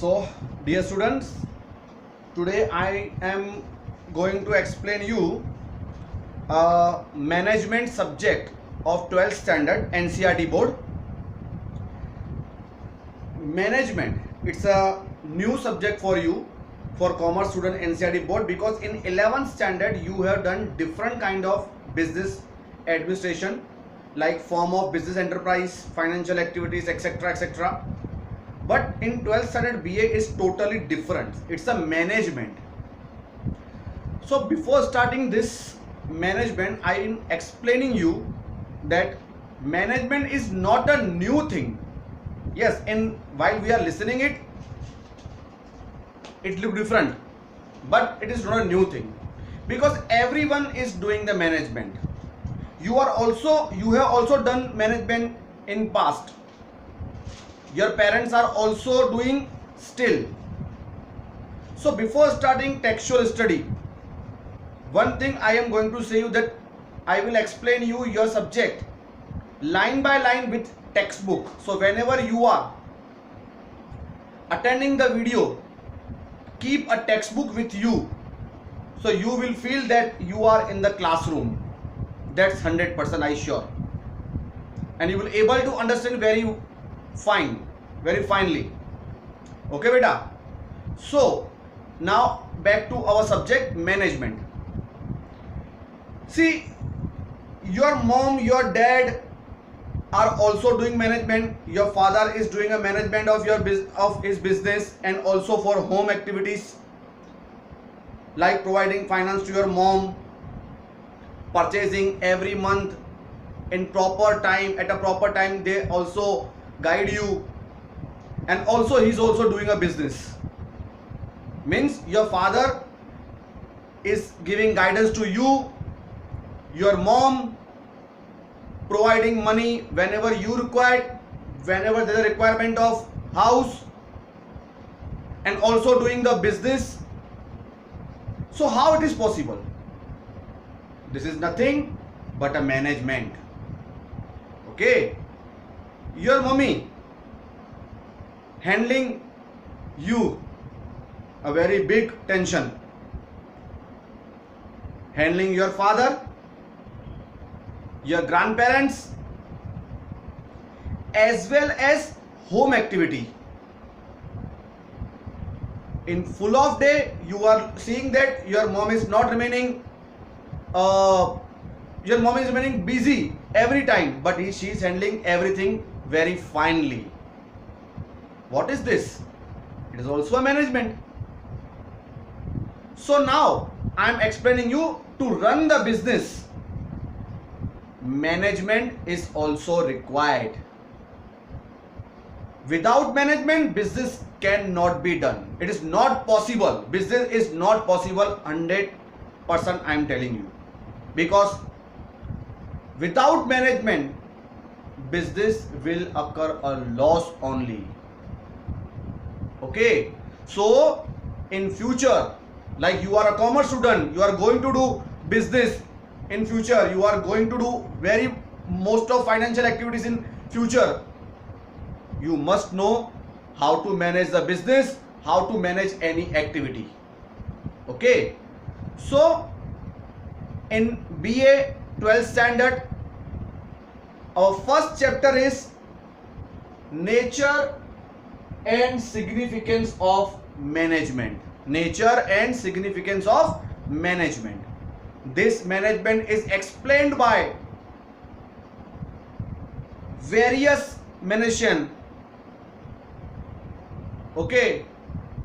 So, dear students, today I am going to explain you a management subject of 12th standard NCERT board. Management, it's a new subject for you for commerce student NCERT board, because in 11th standard you have done different kind of business administration, like form of business enterprise, financial activities, etc, etc. But in 12th standard BA is totally different. It's a management. So before starting this management, I am explaining you that management is not a new thing. Yes, and while we are listening it look different, but it is not a new thing, because everyone is doing the management. You have also done management in past. Your parents are also doing still. So before starting textual study, one thing I am going to say you, that I will explain you your subject line by line with textbook. So whenever you are attending the video, keep a textbook with you, so you will feel that you are in the classroom. That's 100% I sure, and you will able to understand very finely. Okay beta. So now back to our subject, management. See, your mom, your dad are also doing management. Your father is doing a management of his business, and also for home activities like providing finance to your mom, purchasing every month in proper time, at a proper time they also guide you, and also he's also doing a business. Means your father is giving guidance to you, your mom providing money whenever you require, whenever there is a requirement of house, and also doing the business. So how it is possible? This is nothing but a management. Okay, your mommy handling you a very big tension, handling your father, your grandparents, as well as home activity. In full of day you are seeing that your mom is not remaining busy every time, but she is handling everything very finely. What is this? It is also a management. So now I am explaining you to run the business. Management is also required. Without management, business cannot be done. It is not possible. Business is not possible 100%, I am telling you. Because without management, business will occur a loss only. Okay. So in future, like you are a commerce student, you are going to do business in future, you are going to do very most of financial activities in future. You must know how to manage the business, how to manage any activity. Okay. So in BA 12th standard, our first chapter is nature and significance of management. Nature and significance of management. This management is explained by various mention. Okay,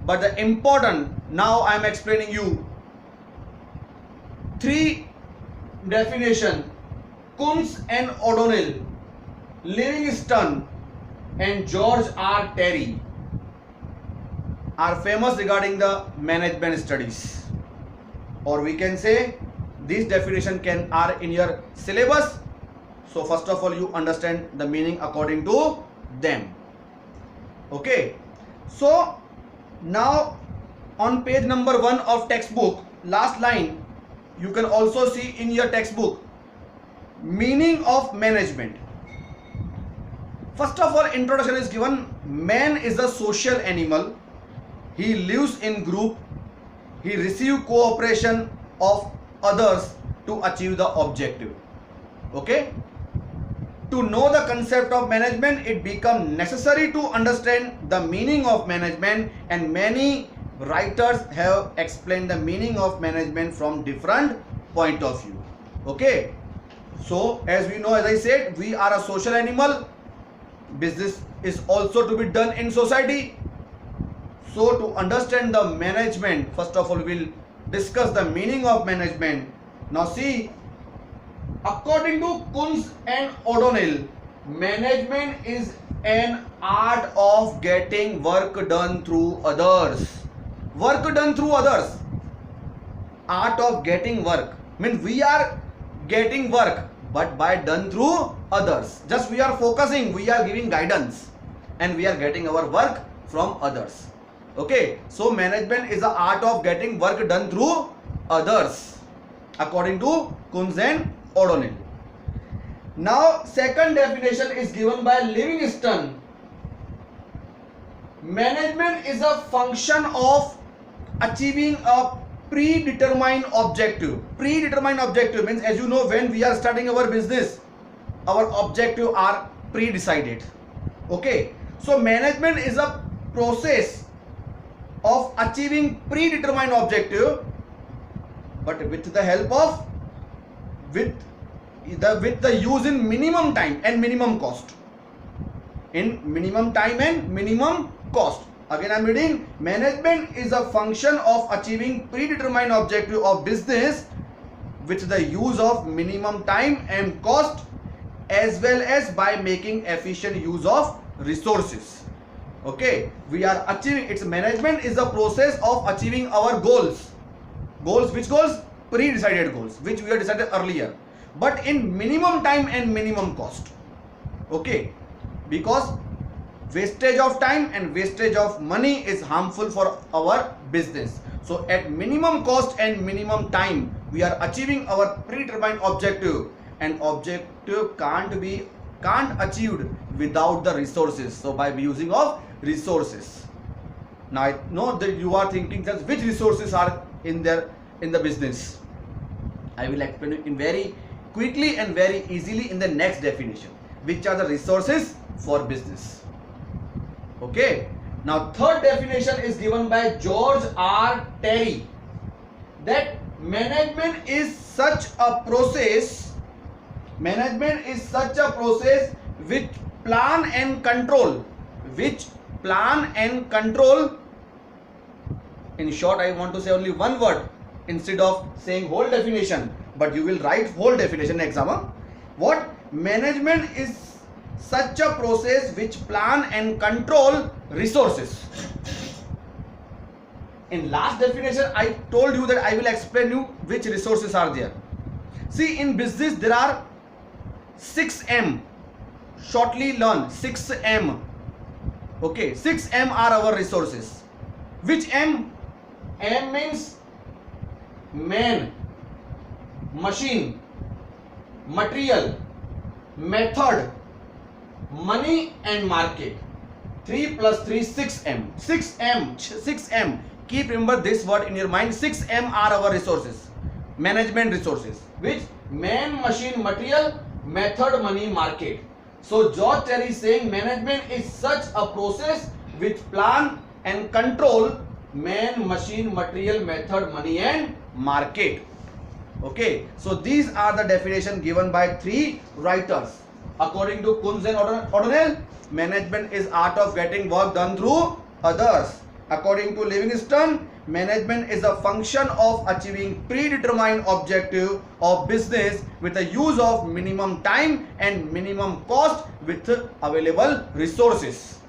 but the important, now I am explaining you three definition. Kunz and O'Donnell, Livingston and George R. Terry are famous regarding the management studies, or we can say these definition are in your syllabus. So first of all you understand the meaning according to them. Okay, so now on page number 1 of textbook, last line, you can also see in your textbook meaning of management. First of all, introduction is given. Man is a social animal he lives in group, he receive cooperation of others to achieve the objective. Okay, to know the concept of management, it become necessary to understand the meaning of management, and many writers have explained the meaning of management from different point of view. Okay, so as we know, as I said, we are a social animal. Business is also to be done in society. So to understand the management, first of all we will discuss the meaning of management. Now see, according to Kunz and O'Donnell, management is an art of getting work done through others. Work done through others. Art of getting work means we are getting work, but by done through others. Just we are focusing, we are giving guidance, and we are getting our work from others. Okay, so management is the art of getting work done through others, according to Kunz and O'Donnell. Now second definition is given by Livingston. Management is a function of achieving a predetermined objective. Predetermined objective means, as you know, when we are starting our business, our objective are pre-decided. Okay, so management is a process of achieving predetermined objective, but with the help of with the use in minimum time and minimum cost. In minimum time and minimum cost. Again I am reading, management is a function of achieving predetermined objective of business with the use of minimum time and cost, as well as by making efficient use of resources. Okay, we are achieving, its management is the process of achieving our goals. Goals, which goals? Pre-decided goals, which we have decided earlier, but in minimum time and minimum cost. Okay, because wastage of time and wastage of money is harmful for our business. So at minimum cost and minimum time, we are achieving our predetermined objective, and objective can't achieved without the resources. So by using of resources. Now I know that you are thinking that which resources are in there in the business. I will explain it in very quickly and very easily in the next definition, which are the resources for business. Okay, now third definition is given by George R. Terry, that management is such a process which plan and control, in short I want to say only one word instead of saying whole definition, but you will write whole definition in exam. What? Management is such a process which plan and control resources. In last definition I told you that I will explain you which resources are there. See, in business there are 6M. Shortly learn 6M. Okay, 6M are our resources. Which M? M means man, machine, material, method, money and market. 3 plus 3, 6M. 6M. Keep remember this word in your mind. 6M are our resources, management resources, which man, machine, material, method, money, market. So George Terry is saying management is such a process which plan and control man, machine, material, method, money and market. Okay, so these are the definition given by three writers. According to Kunz and O'Donnell, management is art of getting work done through others. According to Livingston, management is a function of achieving predetermined objective of business with the use of minimum time and minimum cost with available resources.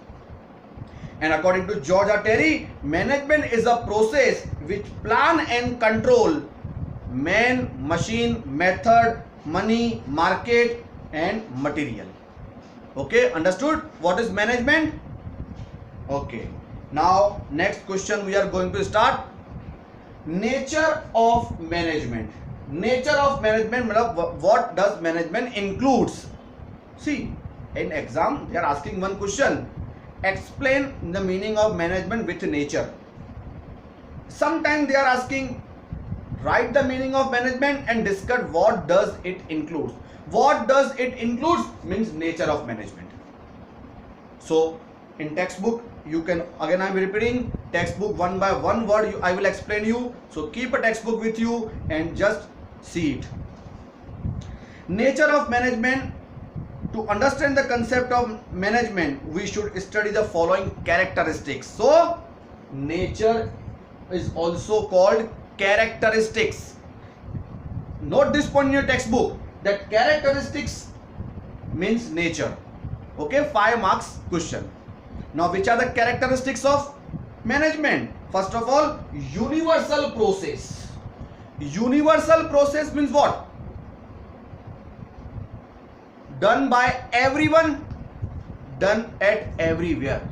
And according to George R. Terry, management is a process which plan and control man, machine, method, money, market and material. Okay, understood what is management? Okay, now next question we are going to start. Nature of management. Nature of management, what does management includes? See, in exam they are asking one question. Explain the meaning of management with nature. Sometimes they are asking, write the meaning of management and discuss what does it include. What does it include means nature of management. So in textbook, you can, again I am repeating, textbook one by one word I will explain you. So keep a textbook with you and just see it. Nature of management. To understand the concept of management, we should study the following characteristics. So nature is also called characteristics. Note this point in your textbook, that characteristics means nature. Okay, 5 marks question. Now which are the characteristics of management? First of all, universal process. Universal process means what? Done by everyone, done at everywhere.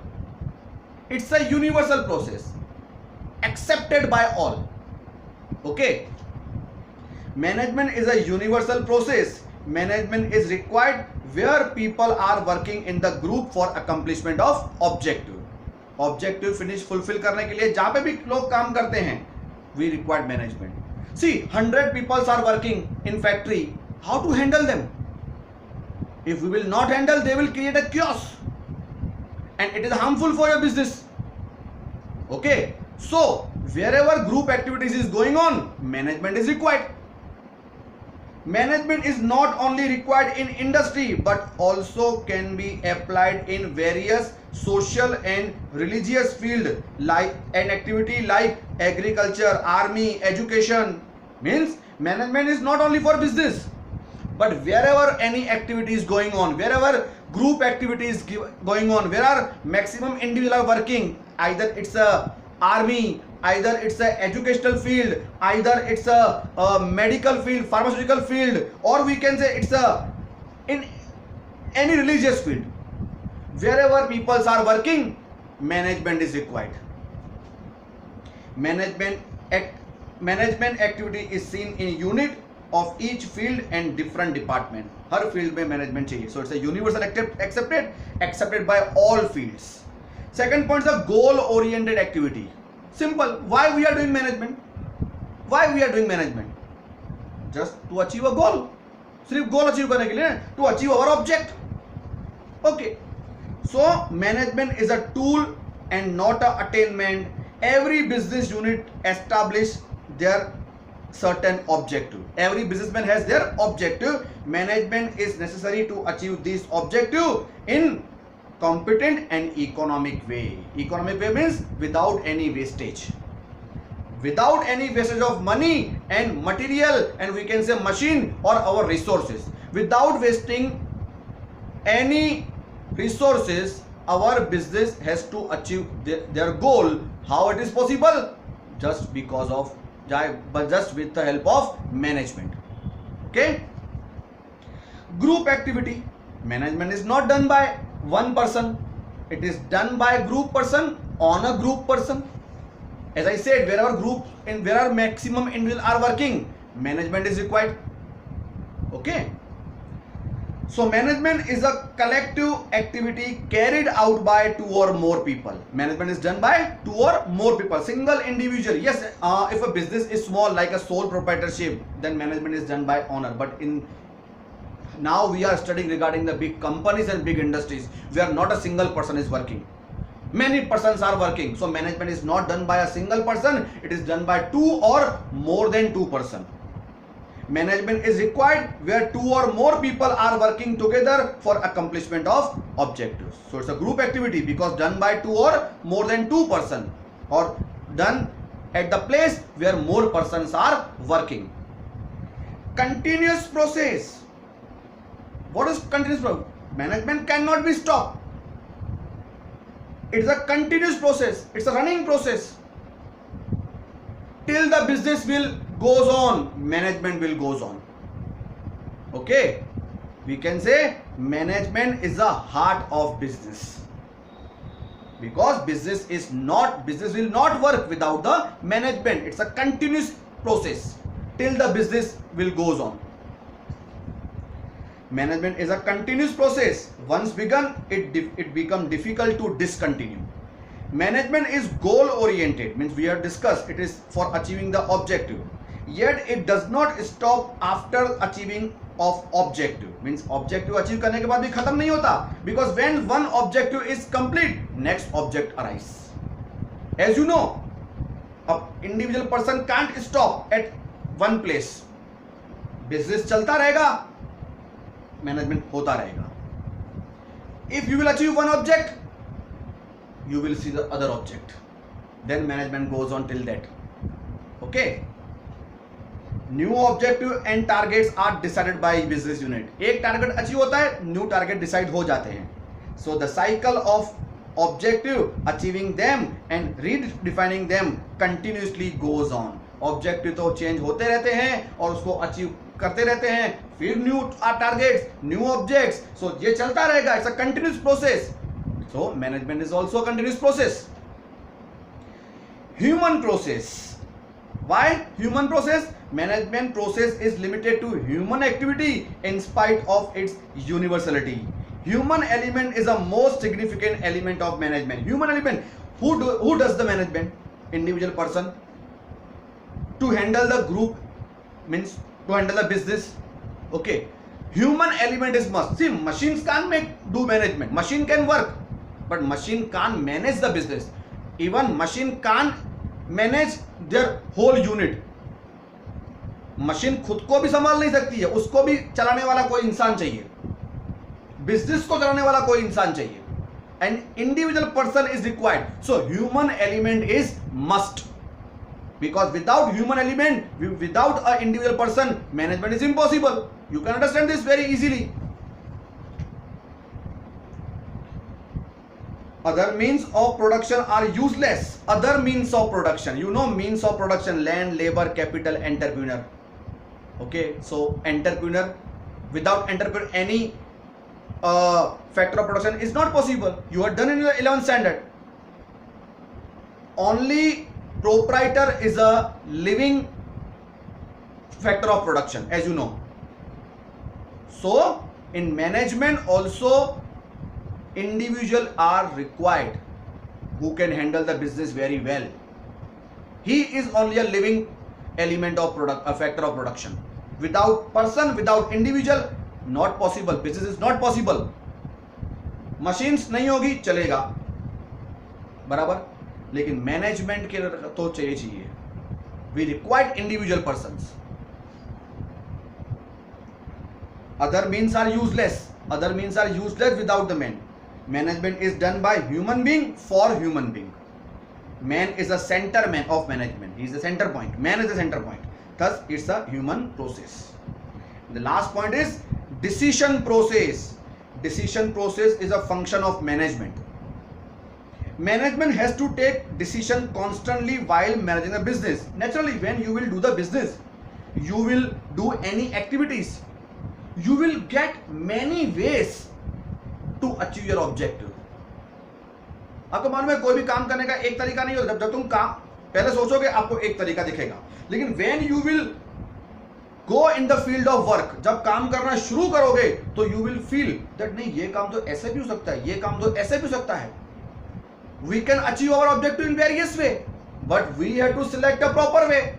It's a universal process, accepted by all. Okay. Management is a universal process. Management is required where people are working in the group for accomplishment of objective. Objective finish fulfill करने के लिए जहाँ पे भी लोग काम करते हैं, we require management. See, 100 people are working in factory. How to handle them? If we will not handle, they will create a chaos and it is harmful for your business. Okay, so wherever group activities is going on, management is required. Management is not only required in industry but also can be applied in various social and religious field, like an activity like agriculture, army, education. Means management is not only for business, but wherever any activity is going on, wherever group activity is going on, where are maximum individual are working, either it's a army, either it's a educational field, either it's a medical field, pharmaceutical field, or we can say it's a in any religious field. Wherever people are working, management is required. Management activity is seen in unit of each field and different department. Her field में management चाहिए. So it's a universal accepted by all fields. Second point is a goal oriented activity. Simple. Why we are doing management? Why we are doing management? Just to achieve a goal. सिर्फ goal achieve करने के लिए, to achieve our object. Okay. So management is a tool and not a attainment. Every business unit establish their certain objective. Every businessman has their objective. Management is necessary to achieve this objective in competent and economic way. Economic way means without any wastage. Without any wastage of money and material, and we can say machine or our resources. Without wasting any resources, our business has to achieve their goal. How it is possible? Just because of but just with the help of management. Okay. Group activity. Management is not done by one person. It is done by a group person on a group person. As I said, wherever group and where are maximum individuals are working, management is required. Okay. So management is a collective activity carried out by 2 or more people. Management is done by 2 or more people. Single individual. Yes, if a business is small like a sole proprietorship, then management is done by owner. But now we are studying regarding the big companies and big industries where not a single person is working. Many persons are working. So management is not done by a single person. It is done by 2 or more than 2 persons. Management is required where 2 or more people are working together for accomplishment of objectives. So it's a group activity because done by 2 or more than 2 persons, or done at the place where more persons are working. Continuous process. What is continuous process? Management cannot be stopped. It's a continuous process. It's a running process. Till the business will goes on, management will goes on. Okay, we can say management is the heart of business, because business will not work without the management. It's a continuous process till the business will goes on. Management is a continuous process. Once begun, it become difficult to discontinue. Management is goal oriented, means we have discussed it is for achieving the objective, yet it does not stop after achieving of objective, means objective achieve करने के बाद भी खत्म नहीं होता, because when one objective is complete, next object arise. As you know, a individual person can't stop at one place. Business चलता रहेगा, management होता रहेगा. If you will achieve one object, you will see the other object, then management goes on till that. Okay, new objective and targets are decided by business unit. एक target achieve होता है, new target decide हो जाते हैं. So the cycle of objective, achieving them and redefining them continuously goes on. Objective तो change होते रहते हैं और उसको achieve करते रहते हैं, फिर new targets, new objects. So ये चलता रहेगा, it's a continuous process. So management is also a continuous process. Human process. Why human process? Management process is limited to human activity in spite of its universality. Human element is the most significant element of management. Human element. Who does the management? Individual person. To handle the group, means to handle the business. Okay. Human element is must. See, machines can't do management. Machine can work, but machine can't manage the business. Even machine can't manage their whole unit. Machine खुद को भी संभाल नहीं सकती है, उसको भी चलाने वाला कोई इंसान चाहिए, बिजनेस को चलाने वाला कोई इंसान चाहिए. An individual person is required. So human element is must, because without human element, without an individual person, management is impossible. You can understand this very easily. Other means of production are useless. Other means of production, you know, means of production: land, labor, capital, entrepreneur. Okay, so entrepreneur, without entrepreneur, any factor of production is not possible. You are done in the 11th standard. Only proprietor is a living factor of production, as you know. So in management also, individual are required who can handle the business very well. He is only a living element of a factor of production. Without person, without individual, not possible. Business is not possible. Machines नहीं होगी, चलेगा बराबर, लेकिन management के तो चाहिए. We require individual persons. Other means are useless. Other means are useless without the man. Management is done by human being for human being. Man is the center man of management. He is the center point. Man is the center point. Thus, it's a human process. The last point is decision process. Decision process is a function of management. Management has to take decision constantly while managing a business. Naturally, when you will do the business, you will do any activities, you will get many ways to achieve your objective. आपको मालूम है, कोई भी काम करने का एक तरीका नहीं होता. जब तुम काम पहले सोचोगे आपको एक तरीका दिखेगा, लेकिन when you will go in the field of work, जब काम करना शुरू करोगे तो you will feel that नहीं, ये काम तो ऐसे भी हो सकता है, ये काम तो ऐसे भी हो सकता है. We can achieve our objective in various way, but we have to select a proper way.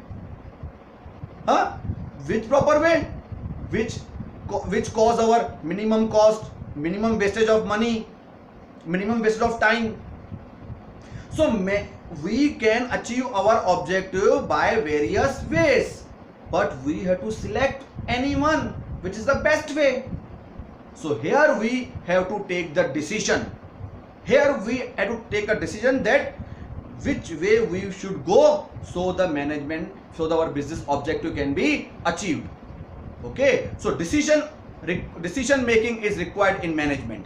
Which proper way? Which cause our minimum cost, minimum wastage of money, minimum wastage of time. So we can achieve our objective by various ways, but we have to select any one which is the best way. So here we have to take the decision. Here we have to take a decision that which way we should go, so the management, so our business objective can be achieved. Okay, so decision making is required in management.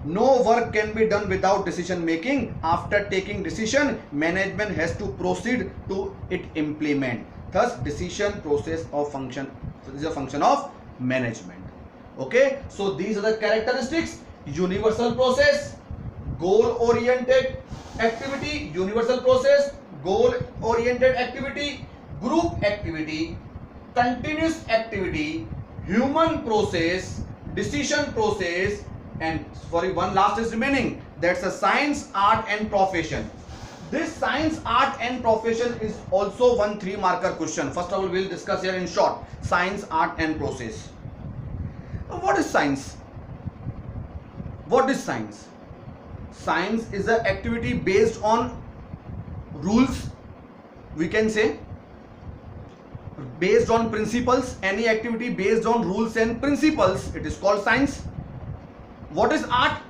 No work can be done without decision making. After taking decision, management has to proceed to it implement. Thus, decision process of function is a function of management. Okay, so these are the characteristics: universal process, goal oriented activity, universal process, goal oriented activity, group activity, continuous activity, human process, decision process, and sorry, one last is remaining. That's a science, art and profession. This science, art and profession is also one 3-marker question. First of all, we'll discuss here in short science, art and process. What is science? What is science? Science is an activity based on rules, we can say, based on principles. Any activity based on rules and principles, it is called science. What is art?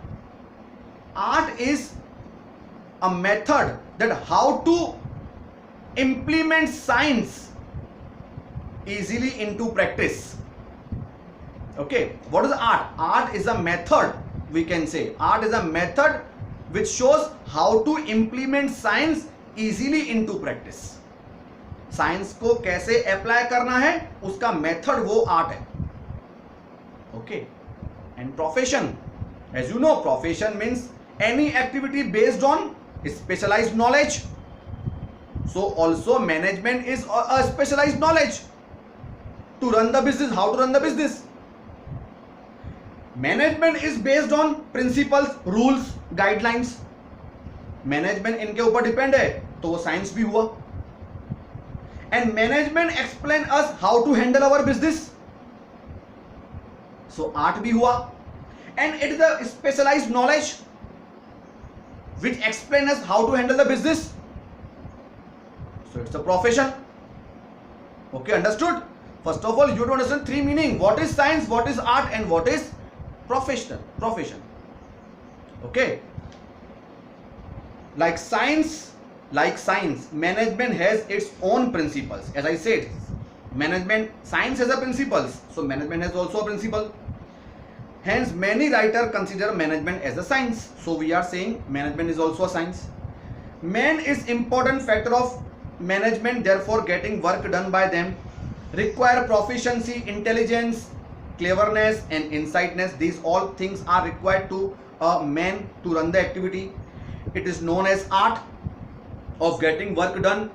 Art is a method that how to implement science easily into practice. Okay, what is art? Art is a method, we can say. Art is a method which shows how to implement science easily into practice. Science को कैसे apply करना है उसका method वो art है. Okay, and profession, as you know, profession means any activity based on specialised knowledge. So also management is a specialised knowledge to run the business. How to run the business? Management is based on principles, rules, guidelines. Management इनके ऊपर depend है तो वो science भी हुआ. And management explain us how to handle our business, so art bhi hua. And it is a specialized knowledge which explain us how to handle the business, so it's a profession. Okay, understood? First of all, you have to understand 3 meaning: what is science, what is art, and what is profession. Okay, like science, management has its own principles. As I said, science has a principles, so management has also a principle. Hence many writers consider management as a science, so we are saying management is also a science. Man is important factor of management, therefore getting work done by them require proficiency, intelligence, cleverness and insightness. These all things are required to a man to run the activity. It is known as art of getting work done.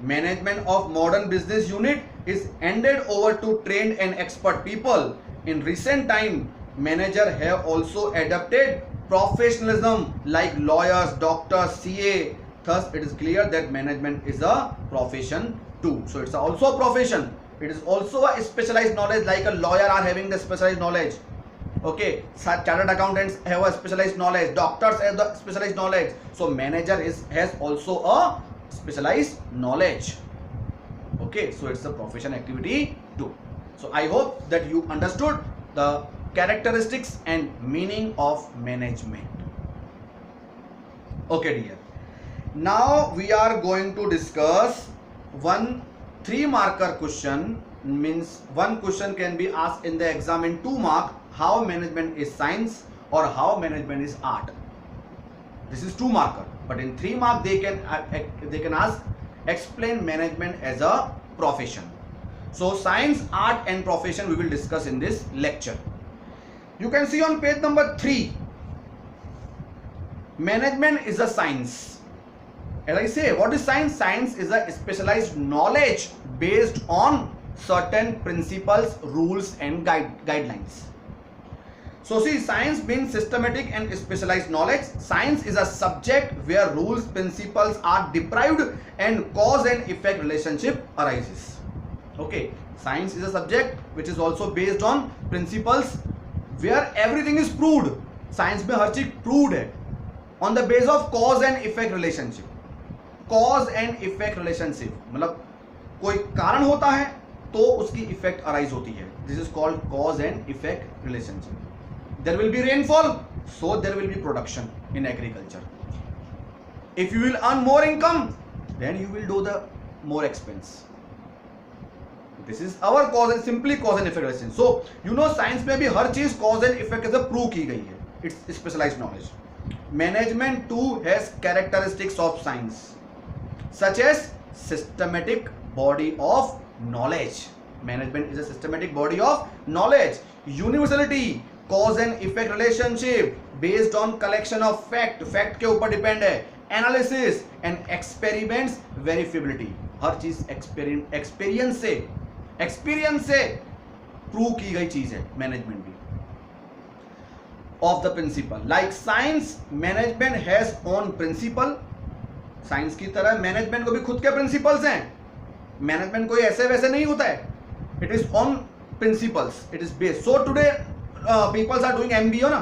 Management of modern business unit is handed over to trained and expert people. In recent time, manager have also adopted professionalism like lawyers, doctors, CA. Thus, it is clear that management is a profession too. So, it's also a profession. It is also a specialized knowledge, like a lawyer are having the specialized knowledge. Okay, chartered accountants have a specialized knowledge, doctors have the specialized knowledge, so manager has also a specialized knowledge. Okay, so it's a profession activity too. So I hope that you understood the characteristics and meaning of management. Okay dear, now we are going to discuss one 3-marker question. Means one question can be asked in the exam in 2 mark: how management is science or how management is art. This is 2-marker, but in 3 mark they can ask explain management as a profession. So science, art and profession we will discuss in this lecture. You can see on page number 3, management is a science. As I say, what is science? Science is a specialized knowledge based on certain principles, rules and guidelines. So see, science means systematic and specialized knowledge. Science is a subject where rules, principles are derived and cause and effect relationship arises. Okay, science is a subject which is also based on principles where everything is proved. Science में हर चीज proved है on the basis of cause and effect relationship. Cause and effect relationship मतलब कोई कारण होता है तो उसकी इफेक्ट अराइज होती है. This is called cause and effect relationship. There will be rainfall, so there will be production in agriculture. If you will earn more income, then you will do the more expense. This is our cause and simply cause and effect relation. So you know, science में भी हर चीज cause and effect से prove की गई है. It's specialised knowledge. Management too has characteristics of science such as systematic body of knowledge. Management is a systematic body of knowledge. Universality, cause and effect relationship based on collection of fact के ऊपर depend है. Analysis and experiments, verifiability. हर चीज experience से prove की गई चीज है management भी. of the principle. Like science, management has own principle. Science की तरह मैनेजमेंट को भी खुद के प्रिंसिपल्स हैं. मैनेजमेंट कोई ऐसे वैसे नहीं होता है. It is on principles, it is based. So today peoples are doing MBA ना.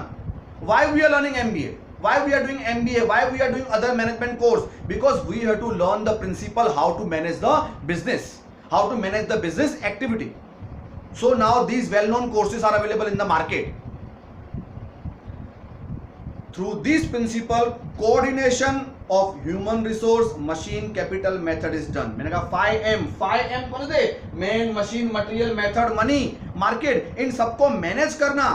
Why we are learning MBA? Why we are doing MBA? Why we are doing other management course? Because we have to learn the principle how to manage the business, how to manage the business activity. So now these well-known courses are available in the market. Through this principle, coordination of human resource, machine, capital, method is done. मैंने कहा 5M. 5M कौन थे? Man, machine, material, method, money, market. इन सबको manage करना.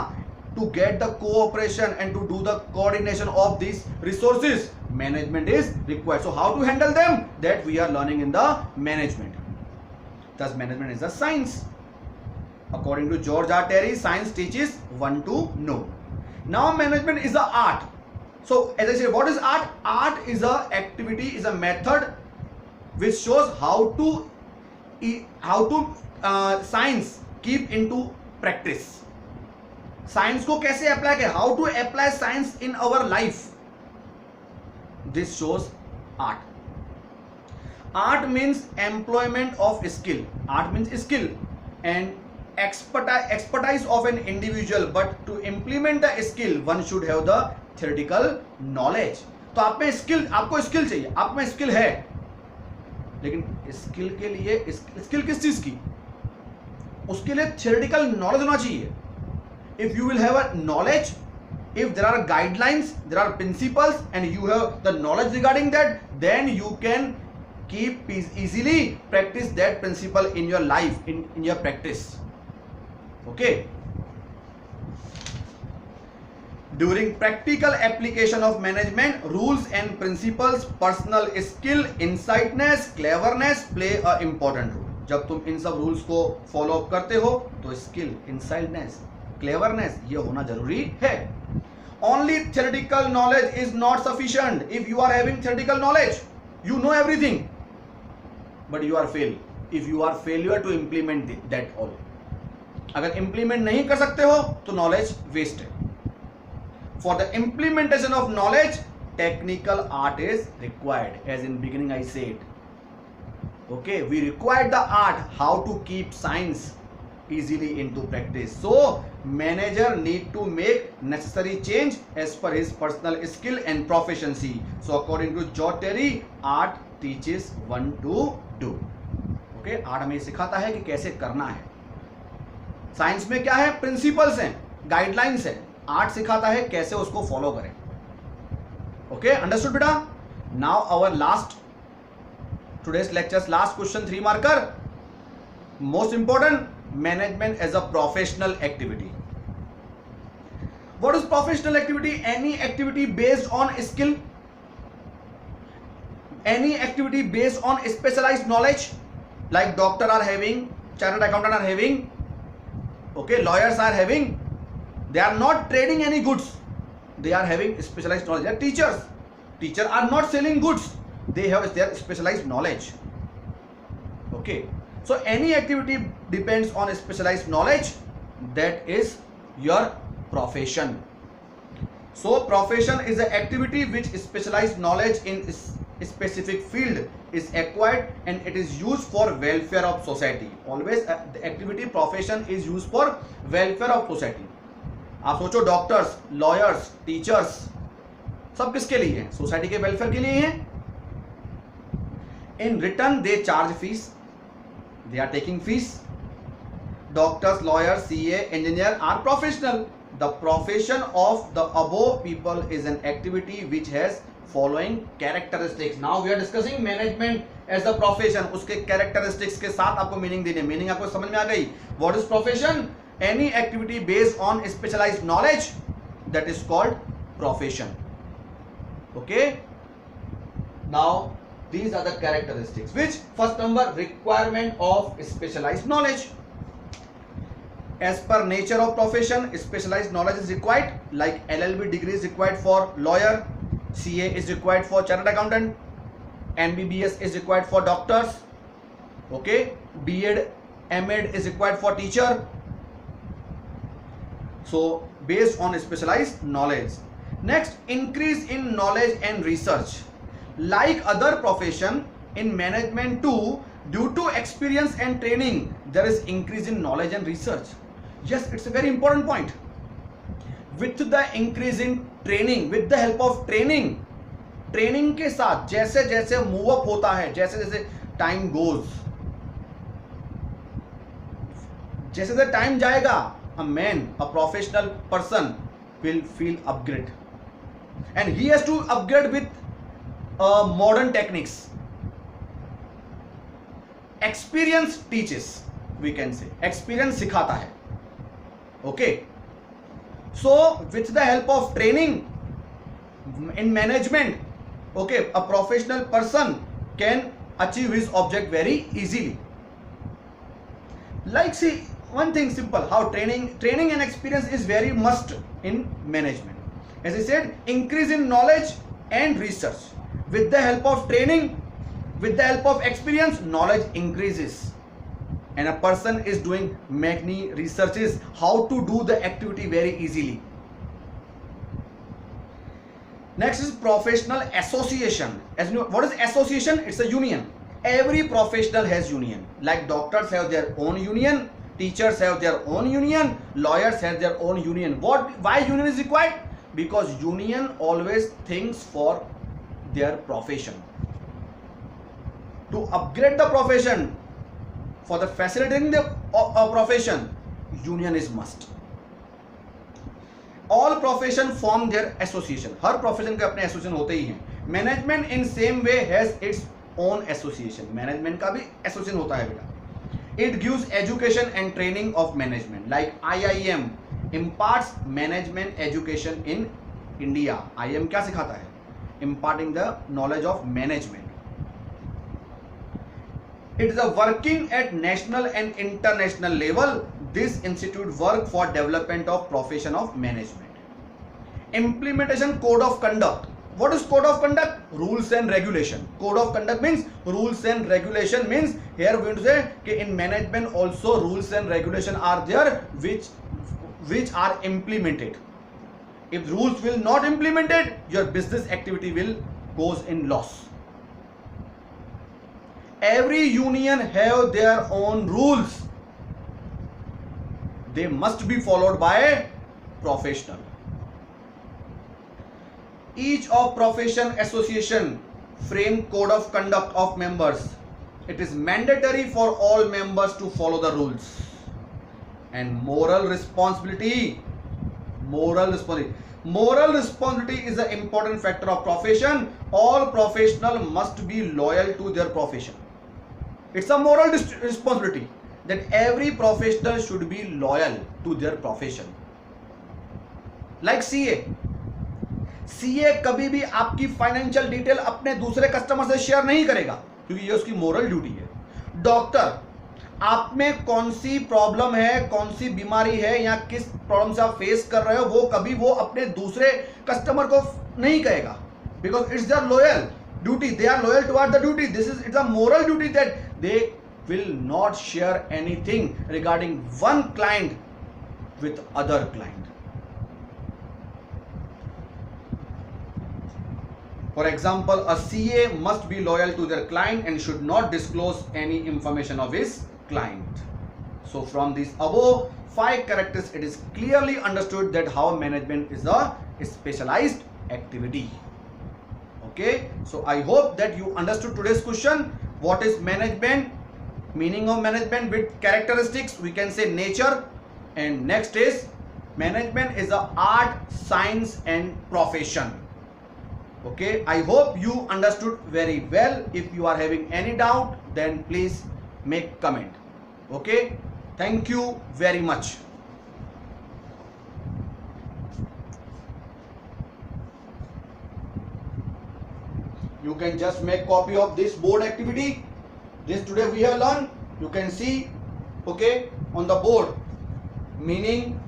To get the cooperation and to do the coordination of these resources, management is required. So how to handle them? That we are learning in the management. Thus management is a science. According to George R. Terry, science teaches one to know. Now management is a art. So as I said, what is art? Art is a activity, is a method which shows how to science keep into practice. Science को कैसे apply करें? How to apply science in our life. This shows art. Art means employment of skill. Art means skill and expertise of an individual. But to implement the skill one should have the theoretical knowledge. तो आप में skill, आपको skill चाहिए, आप में skill है, लेकिन skill के लिए स्किल किस चीज की? उसके लिए थ्योरेटिकल नॉलेज होना चाहिए. If you will have a knowledge, if there are guidelines, there are principles, and you have the knowledge regarding that, then you can keep easily practice that principle in your life, in your practice. Okay. During practical application of management, rules and principles, personal skill, insightness, cleverness play a important role. जब तुम इन सब rules को follow up करते हो तो skill, इनसाइटनेस, cleverness ये होना जरूरी है. Only theoretical knowledge is not sufficient. If you are having theoretical knowledge, you know everything, but you are fail. If you are failure to implement that all. अगर implement नहीं कर सकते हो तो knowledge waste है. For the implementation of knowledge, technical art is required. As in beginning I said. Okay, we require the art how to keep science easily into practice. So manager need to make necessary change as per his personal skill and proficiency. So according to George Terry, art teaches one to do. Okay, art हमें सिखाता है कि कैसे करना है. Science में क्या है? प्रिंसिपल्स हैं, गाइडलाइंस है. आर्ट सिखाता है कैसे उसको फॉलो करें. ओके, अंडरस्टूड बेटा? Now our last today's lecture's last question, 3 marker. Most important, management as a professional activity. What is professional activity? Any activity based on skill, any activity based on specialized knowledge, like doctor are having, chartered accountant are having, okay, lawyers are having. They are not trading any goods, they are having specialized knowledge. They are teachers are not selling goods, they have their specialized knowledge. Okay, so any activity depends on specialized knowledge, that is your profession. So profession is an activity which specialized knowledge in specific field is acquired and it is used for welfare of society. Always the activity profession is used for welfare of society. आप सोचो doctors, lawyers, teachers सब किसके लिए हैं? Society के welfare के लिए हैं. In return they charge fees, they are taking fees. Doctors, lawyers, CA, engineer are professional. The profession of the above people is an activity which has following characteristics. Now we are discussing management as a profession. उसके characteristics के साथ आपको meaning देने. meaning आपको समझ में आ गई? What is profession? Any activity based on specialized knowledge, that is called profession. Okay, now these are the characteristics. Which first number, requirement of specialized knowledge. As per nature of profession, specialized knowledge is required. Like LLB degree is required for lawyer, CA is required for chartered accountant, MBBS is required for doctors. Okay, B.Ed, M.Ed is required for teacher. So based on specialized knowledge. Next, increase in knowledge and research. Like other profession, in management too, due to experience and training, there is increase in knowledge and research. Yes, it's a very important point. With the increase in training, with the help of training, training के साथ जैसे जैसे move up होता है, जैसे जैसे time goes, जैसे जैसे टाइम जाएगा, a man, a professional person will feel upgrade and he has to upgrade with modern techniques. Experience teaches, we can say experience सिखाता है. Okay, so with the help of training in management, okay, a professional person can achieve his object very easily. Like, see, one thing simple, how training and experience is very must in management. As I said, increase in knowledge and research. With the help of training, with the help of experience, knowledge increases and a person is doing many researches how to do the activity very easily. Next is professional association. As you know, what is association? It's a union. Every professional has union. Like doctors have their own union, teachers have their own union, lawyers have their own union. Why union is required? Because union always thinks for their profession. To upgrade the profession, for the facilitating the profession, union is must. All profession form their association. हर profession के अपने association होते ही हैं. Management in same way has its own association. Management का भी association होता है बेटा. It gives education and training of management. Like IIM imparts management education in India. IIM क्या सिखाता है? Imparting the knowledge of management. It is a working at national and international level. This institute work for development of profession of management. Implementation code of conduct. What is code of conduct? Rules and regulation. Code of conduct means rules and regulation, means here we going to say कि in management also rules and regulation are there which are implemented. If rules will not implemented, your business activity will goes in loss. Every union have their own rules. They must be followed by a professional. Each of profession association frame code of conduct of members. It is mandatory for all members to follow the rules. And moral responsibility. Moral responsibility is an important factor of profession. All professionals must be loyal to their profession. It's a moral responsibility that every professional should be loyal to their profession. Like CA कभी भी आपकी financial detail अपने दूसरे customer से share नहीं करेगा, क्योंकि ये उसकी मोरल ड्यूटी है. डॉक्टर, आप में कौन सी प्रॉब्लम है, कौन सी बीमारी है या किस प्रॉब्लम से आप फेस कर रहे हो, वो कभी वो अपने दूसरे कस्टमर को नहीं कहेगा, because it's their loyal duty. They are loyal toward the duty. This is it's a moral duty that they will not share anything regarding one client with other client. For example, a CA must be loyal to their client and should not disclose any information of his client. So from these above 5 characters, it is clearly understood that how management is a specialized activity. Okay, so I hope that you understood today's question. What is management? Meaning of management with characteristics, we can say nature. And next is management is a art, science and profession. Okay, I hope you understood very well. If you are having any doubt, then please make comment. Okay, thank you very much. You can just make copy of this board activity. This today we have learned. You can see, okay, on the board. Meaning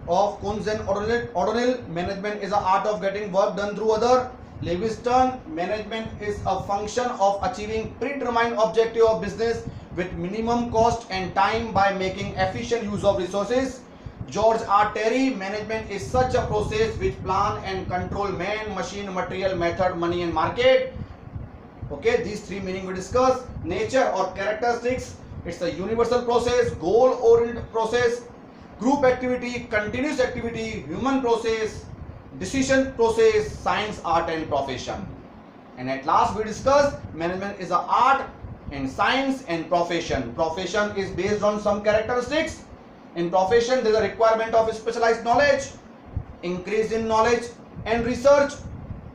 of Kunz and O'Donnell. Management is an art of getting work done through other. Lewiston, management is a function of achieving predetermined objective of business with minimum cost and time by making efficient use of resources. George R. Terry, management is such a process which plan and control man, machine, material, method, money and market. Okay, these three meaning we discuss. Nature or characteristics, it's a universal process, goal oriented process, group activity, continuous activity, human process, decision process, science, art and profession. And at last we discuss management is a art and science and profession. Profession is based on some characteristics. In profession there is a requirement of specialized knowledge, increase in knowledge and research,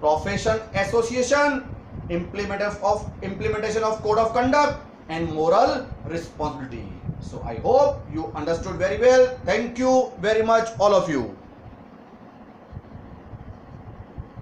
profession association, implementation of code of conduct and moral responsibility. So I hope you understood very well. Thank you very much all of you.